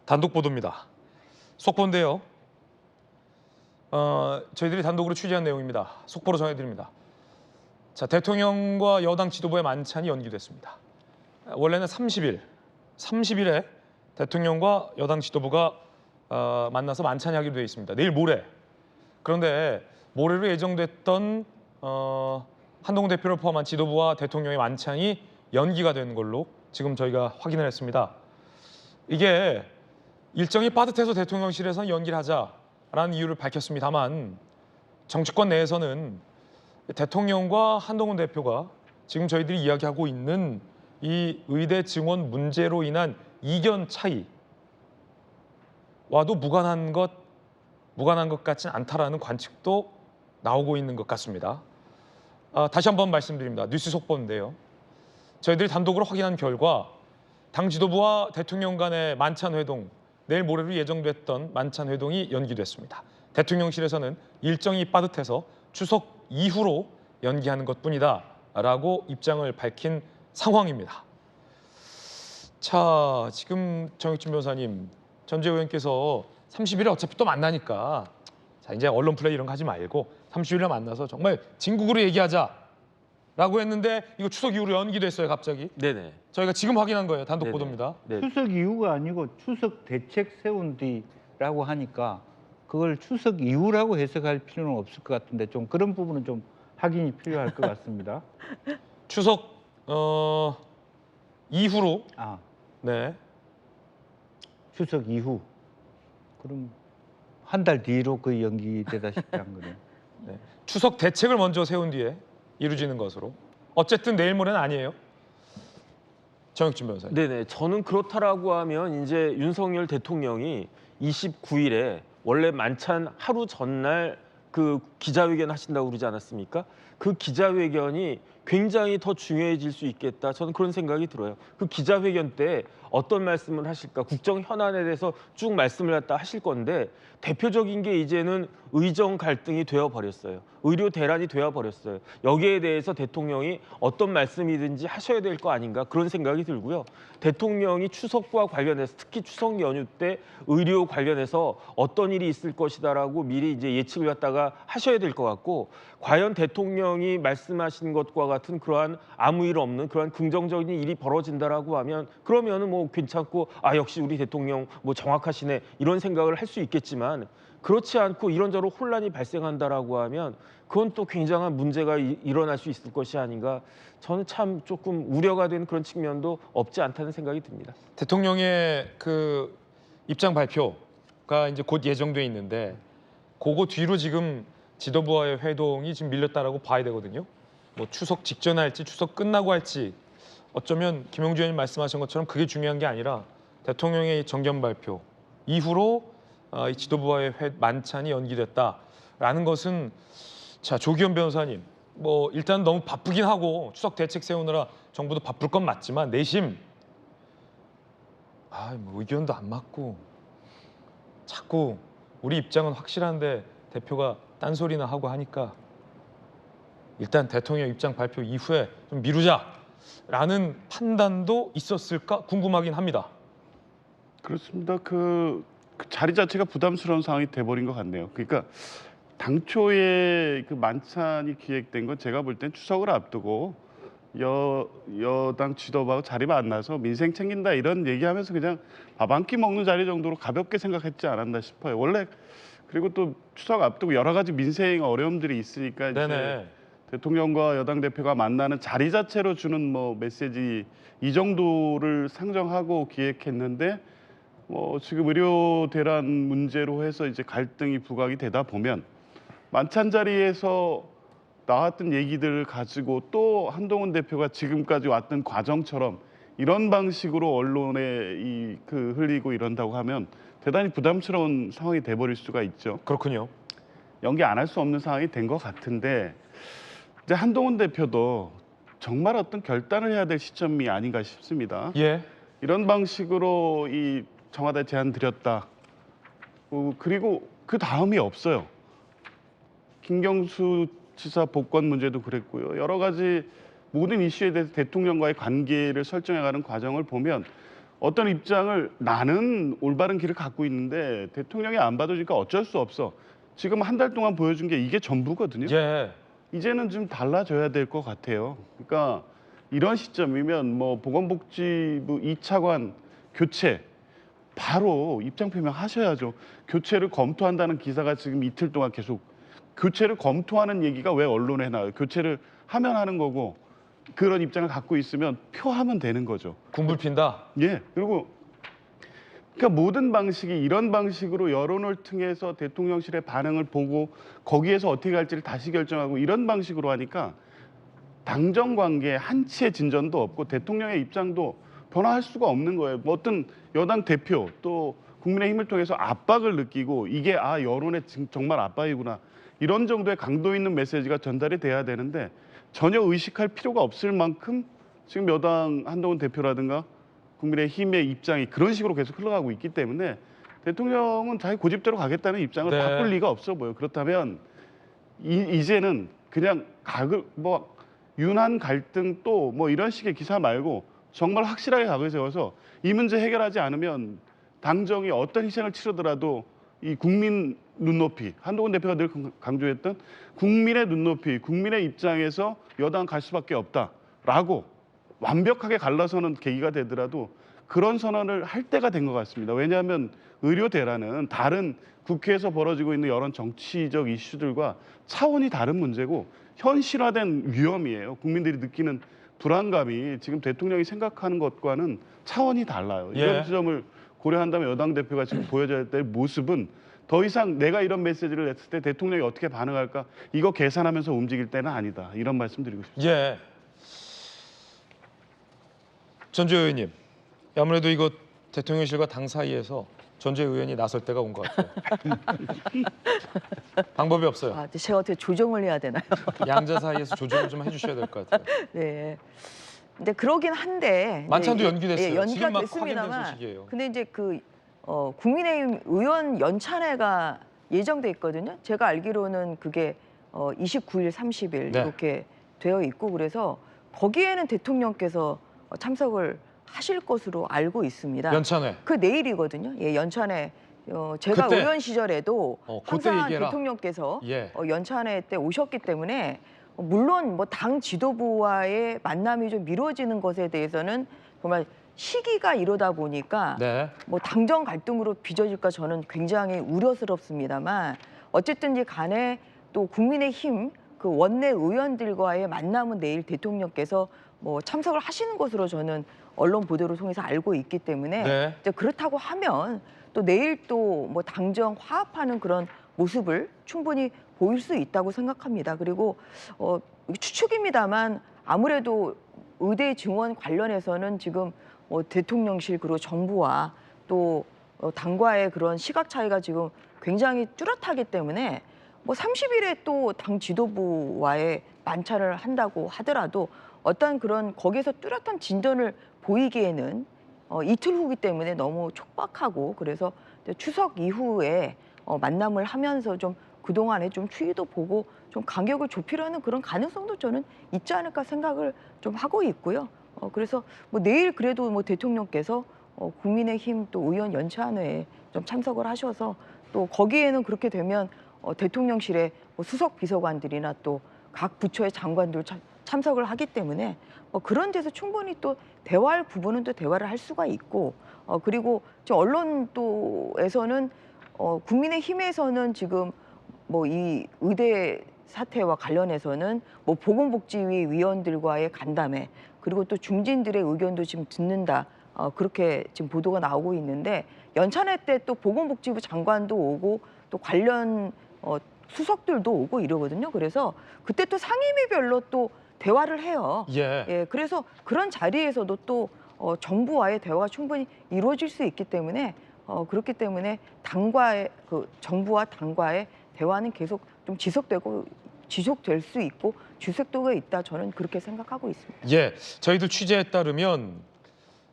단독 보도입니다. 속보인데요. 저희들이 단독으로 취재한 내용입니다. 속보로 전해드립니다. 자, 대통령과 여당 지도부의 만찬이 연기됐습니다. 원래는 30일에 대통령과 여당 지도부가 만나서 만찬이 하기로 되어 있습니다. 내일 모레. 그런데 모레로 예정됐던 한동훈 대표를 포함한 지도부와 대통령의 만찬이 연기가 된 걸로 지금 저희가 확인을 했습니다. 이게 일정이 빠듯해서 대통령실에서는 연기를 하자라는 이유를 밝혔습니다만 정치권 내에서는 대통령과 한동훈 대표가 지금 저희들이 이야기하고 있는 이 의대 증원 문제로 인한 이견 차이와도 무관한 것 같지는 않다라는 관측도 나오고 있는 것 같습니다. 다시 한번 말씀드립니다. 뉴스 속보인데요. 저희들이 단독으로 확인한 결과 당 지도부와 대통령 간의 만찬 회동, 내일 모레로 예정됐던 만찬 회동이 연기됐습니다. 대통령실에서는 일정이 빠듯해서 추석 이후로 연기하는 것뿐이다라고 입장을 밝힌 상황입니다. 자, 지금 정혁진 변호사님, 전재 의원께서 30일에 어차피 또 만나니까 자, 이제 언론 플레이 이런 거 하지 말고 30일에 만나서 정말 진국으로 얘기하자라고 했는데 이거 추석 이후로 연기됐어요, 갑자기. 네네. 저희가 지금 확인한 거예요. 단독 네네. 보도입니다. 네. 추석 이후가 아니고 추석 대책 세운 뒤라고 하니까 그걸 추석 이후라고 해석할 필요는 없을 것 같은데 좀 그런 부분은 좀 확인이 필요할 것 같습니다. 추석 이후로 아, 네. 추석 이후. 그럼 한 달 뒤로 그 연기되다 싶지 한 거네요. 네. 추석 대책을 먼저 세운 뒤에 이루어지는 것으로. 어쨌든 내일 모레는 아니에요. 정혁진 변호사님. 네네. 저는 그렇다라고 하면 이제 윤석열 대통령이 29일에 원래 만찬 하루 전날 그 기자회견 하신다고 그러지 않았습니까? 그 기자회견이 굉장히 더 중요해질 수 있겠다. 저는 그런 생각이 들어요. 그 기자회견 때 어떤 말씀을 하실까? 국정 현안에 대해서 쭉 말씀을 갖다 하실 건데 대표적인 게 이제는 의정 갈등이 되어버렸어요. 의료 대란이 되어버렸어요. 여기에 대해서 대통령이 어떤 말씀이든지 하셔야 될 거 아닌가 그런 생각이 들고요. 대통령이 추석과 관련해서 특히 추석 연휴 때 의료 관련해서 어떤 일이 있을 것이다라고 미리 이제 예측을 갖다가 하셔야 될 것 같고 과연 대통령이 말씀하신 것과 같은 그러한 아무 일 없는 그러한 긍정적인 일이 벌어진다라고 하면 그러면은 뭐 괜찮고 아 역시 우리 대통령 뭐 정확하시네 이런 생각을 할 수 있겠지만 그렇지 않고 이런저런 혼란이 발생한다라고 하면 그건 또 굉장한 문제가 일어날 수 있을 것이 아닌가 저는 참 조금 우려가 되는 그런 측면도 없지 않다는 생각이 듭니다. 대통령의 그 입장 발표가 이제 곧 예정돼 있는데 그거 뒤로 지금 지도부와의 회동이 지금 밀렸다라고 봐야 되거든요. 뭐 추석 직전에 할지 추석 끝나고 할지 어쩌면 김용주 의원님 말씀하신 것처럼 그게 중요한 게 아니라 대통령의 정견 발표 이후로 이 지도부와의 만찬이 연기됐다라는 것은 자 조기현 변호사님 뭐 일단 너무 바쁘긴 하고 추석 대책 세우느라 정부도 바쁠 건 맞지만 내심 뭐 의견도 안 맞고 자꾸 우리 입장은 확실한데 대표가 딴소리나 하고 하니까 일단 대통령 입장 발표 이후에 좀 미루자라는 판단도 있었을까 궁금하긴 합니다. 그렇습니다. 그 자리 자체가 부담스러운 상황이 돼버린 것 같네요. 그러니까 당초에 그 만찬이 기획된 건 제가 볼 땐 추석을 앞두고 여당 지도부하고 자리 만나서 민생 챙긴다 이런 얘기하면서 그냥 밥 한 끼 먹는 자리 정도로 가볍게 생각했지 않았나 싶어요. 원래 그리고 또 추석 앞두고 여러 가지 민생 어려움들이 있으니까 이제 대통령과 여당 대표가 만나는 자리 자체로 주는 뭐 메시지 이 정도를 상정하고 기획했는데 뭐 지금 의료 대란 문제로 해서 이제 갈등이 부각이 되다 보면 만찬 자리에서 나왔던 얘기들을 가지고 또 한동훈 대표가 지금까지 왔던 과정처럼 이런 방식으로 언론에 흘리고 이런다고 하면 대단히 부담스러운 상황이 돼버릴 수가 있죠. 그렇군요. 연기 안 할 수 없는 상황이 된 것 같은데 이제 한동훈 대표도 정말 어떤 결단을 해야 될 시점이 아닌가 싶습니다. 예. 이런 방식으로 이 청와대 제안 드렸다. 그리고 그 다음이 없어요. 김경수 지사 복권 문제도 그랬고요. 여러 가지 모든 이슈에 대해서 대통령과의 관계를 설정해가는 과정을 보면 어떤 입장을 나는 올바른 길을 갖고 있는데 대통령이 안 받아주니까 어쩔 수 없어. 지금 한 달 동안 보여준 게 이게 전부거든요. 예. 이제는 좀 달라져야 될 것 같아요. 그러니까 이런 시점이면 뭐 보건복지부 2차관 교체 바로 입장 표명하셔야죠. 교체를 검토한다는 기사가 지금 이틀 동안 계속 교체를 검토하는 얘기가 왜 언론에 나와요? 교체를 하면 하는 거고 그런 입장을 갖고 있으면 표하면 되는 거죠. 군불 핀다. 예. 그리고 그러니까 모든 방식이 이런 방식으로 여론을 통해서 대통령실의 반응을 보고 거기에서 어떻게 갈지를 다시 결정하고 이런 방식으로 하니까 당정 관계에 한치의 진전도 없고 대통령의 입장도 변화할 수가 없는 거예요. 뭐 어떤 여당 대표 또 국민의힘을 통해서 압박을 느끼고 이게 여론의 정말 압박이구나. 이런 정도의 강도 있는 메시지가 전달이 돼야 되는데 전혀 의식할 필요가 없을 만큼 지금 여당 한동훈 대표라든가 국민의힘의 입장이 그런 식으로 계속 흘러가고 있기 때문에 대통령은 자기 고집대로 가겠다는 입장을 네. 바꿀 리가 없어 보여요. 그렇다면 이제는 그냥 윤한 갈등 또 뭐 이런 식의 기사 말고 정말 확실하게 각을 세워서 이 문제 해결하지 않으면 당정이 어떤 희생을 치르더라도 이 국민 눈높이, 한동훈 대표가 늘 강조했던 국민의 눈높이, 국민의 입장에서 여당 갈 수밖에 없다라고 완벽하게 갈라서는 계기가 되더라도 그런 선언을 할 때가 된 것 같습니다. 왜냐하면 의료 대란은 다른 국회에서 벌어지고 있는 여러 정치적 이슈들과 차원이 다른 문제고 현실화된 위험이에요. 국민들이 느끼는 불안감이 지금 대통령이 생각하는 것과는 차원이 달라요. 이런 예. 지점을 고려한다면 여당 대표가 지금 보여줘야 될 모습은 더 이상 내가 이런 메시지를 냈을 때 대통령이 어떻게 반응할까 이거 계산하면서 움직일 때는 아니다. 이런 말씀 드리고 싶습니다. 예. 전주혜 의원님, 아무래도 이거 대통령실과 당 사이에서 전주혜 의원이 나설 때가 온 것 같아요. 방법이 없어요. 아, 근데 제가 어떻게 조정을 해야 되나요? 양자 사이에서 조정을 좀 해주셔야 될 것 같아요. 네. 근데 그러긴 한데 만찬도 네, 연기됐어요. 연기가 지금 막 됐습니다만, 확인된 소식이에요. 근데 이제 국민의힘 의원 연찬회가 예정돼 있거든요. 제가 알기로는 그게 29일, 30일 네. 이렇게 되어 있고 그래서 거기에는 대통령께서 참석을 하실 것으로 알고 있습니다. 연찬회. 그 내일이거든요. 예, 연찬회. 제가 그때? 의원 시절에도 그때 항상 얘기해라. 대통령께서 예. 연찬회 때 오셨기 때문에 물론 뭐 당 지도부와의 만남이 좀 미뤄지는 것에 대해서는 정말 시기가 이러다 보니까 네. 뭐 당정 갈등으로 빚어질까 저는 굉장히 우려스럽습니다만 어쨌든지 간에 또 국민의힘 그 원내 의원들과의 만남은 내일 대통령께서 뭐 참석을 하시는 것으로 저는 언론 보도를 통해서 알고 있기 때문에 네. 이제 그렇다고 하면 또 내일 또 뭐 당정 화합하는 그런 모습을 충분히 보일 수 있다고 생각합니다. 그리고 추측입니다만 아무래도 의대 증원 관련해서는 지금 대통령실 그리고 정부와 또 당과의 그런 시각 차이가 지금 굉장히 뚜렷하기 때문에 뭐 30일에 또 당 지도부와의 만찬을 한다고 하더라도 어떤 그런 거기에서 뚜렷한 진전을 보이기에는 이틀 후기 때문에 너무 촉박하고 그래서 추석 이후에 만남을 하면서 좀 그동안에 좀 추이도 보고 좀 간격을 좁히려는 그런 가능성도 저는 있지 않을까 생각을 좀 하고 있고요. 그래서 뭐 내일 그래도 뭐 대통령께서 국민의힘 또 의원 연찬회에 좀 참석을 하셔서 또 거기에는 그렇게 되면 대통령실의 뭐 수석 비서관들이나 또 각 부처의 장관들 참석을 하기 때문에 그런 데서 충분히 또 대화할 부분은 또 대화를 할 수가 있고 그리고 언론에서는 국민의힘에서는 지금 뭐 이 의대 사태와 관련해서는 뭐 보건복지위 위원들과의 간담회 그리고 또 중진들의 의견도 지금 듣는다 그렇게 지금 보도가 나오고 있는데 연찬회 때 또 보건복지부 장관도 오고 또 관련 수석들도 오고 이러거든요. 그래서 그때 또 상임위별로 또 대화를 해요. 예. 예, 그래서 그런 자리에서도 또 정부와의 대화가 충분히 이루어질 수 있기 때문에 그렇기 때문에 당과의 정부와 당과의 대화는 계속 좀 지속될 수 있고 주석도가 있다 저는 그렇게 생각하고 있습니다. 예. 저희도 취재에 따르면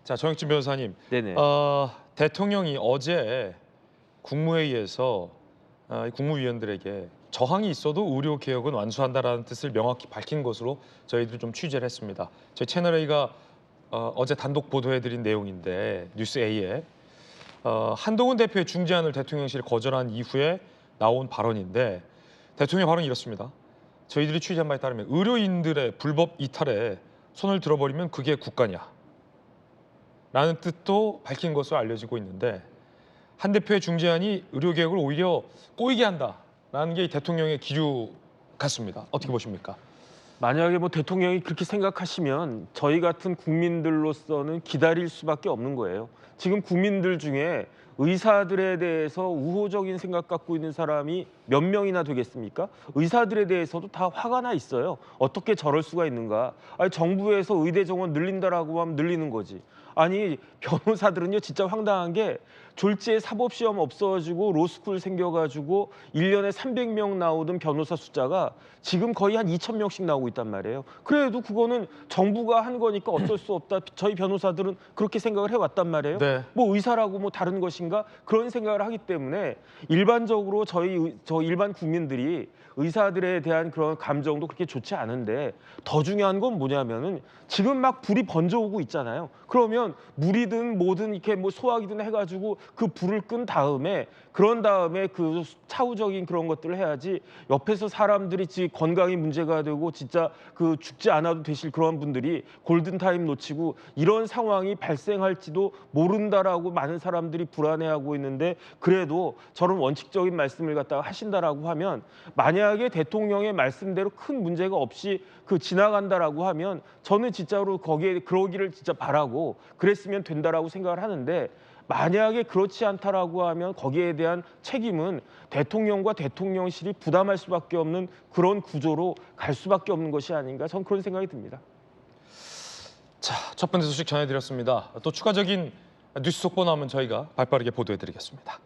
자 정혁진 변호사님, 네네. 대통령이 어제 국무회의에서 국무위원들에게 저항이 있어도 의료 개혁은 완수한다라는 뜻을 명확히 밝힌 것으로 저희들이 좀 취재를 했습니다. 저희 채널 A가 어제 단독 보도해드린 내용인데 뉴스 A에 한동훈 대표의 중재안을 대통령실이 거절한 이후에 나온 발언인데 대통령 발언이 이렇습니다. 저희들이 취재한 바에 따르면 의료인들의 불법 이탈에 손을 들어버리면 그게 국가냐 라는 뜻도 밝힌 것으로 알려지고 있는데 한 대표의 중재안이 의료개혁을 오히려 꼬이게 한다라는 게 이 대통령의 기류 같습니다. 어떻게 보십니까? 만약에 뭐 대통령이 그렇게 생각하시면 저희 같은 국민들로서는 기다릴 수밖에 없는 거예요. 지금 국민들 중에 의사들에 대해서 우호적인 생각 갖고 있는 사람이 몇 명이나 되겠습니까? 의사들에 대해서도 다 화가 나 있어요. 어떻게 저럴 수가 있는가? 아니, 정부에서 의대 정원 늘린다라고 하면 늘리는 거지. 아니, 변호사들은요 진짜 황당한 게 졸지에 사법시험 없어지고 로스쿨 생겨가지고 1년에 300명 나오던 변호사 숫자가 지금 거의 한 2,000명씩 나오고 있단 말이에요. 그래도 그거는 정부가 한 거니까 어쩔 수 없다. 저희 변호사들은 그렇게 생각을 해왔단 말이에요. 네. 뭐 의사라고 뭐 다른 것인가 그런 생각을 하기 때문에 일반적으로 저 일반 국민들이 의사들에 대한 그런 감정도 그렇게 좋지 않은데 더 중요한 건 뭐냐면은 지금 막 불이 번져오고 있잖아요. 그러면 물이든 뭐든 이렇게 뭐 소화기든 해가지고 그 불을 끈 다음에 그런 다음에 그 차후적인 그런 것들을 해야지 옆에서 사람들이 건강이 문제가 되고 진짜 그 죽지 않아도 되실 그런 분들이 골든타임 놓치고 이런 상황이 발생할지도 모른다라고 많은 사람들이 불안해하고 있는데 그래도 저런 원칙적인 말씀을 갖다가 하신다라고 하면 만약에 대통령의 말씀대로 큰 문제가 없이 지나간다라고 하면 저는 진짜로 거기에 그러기를 진짜 바라고 그랬으면 된다라고 생각을 하는데 만약에 그렇지 않다라고 하면 거기에 대한 책임은 대통령과 대통령실이 부담할 수밖에 없는 그런 구조로 갈 수밖에 없는 것이 아닌가 저는 그런 생각이 듭니다. 자, 첫 번째 소식 전해드렸습니다. 또 추가적인 뉴스 속보 나오면 저희가 발빠르게 보도해드리겠습니다.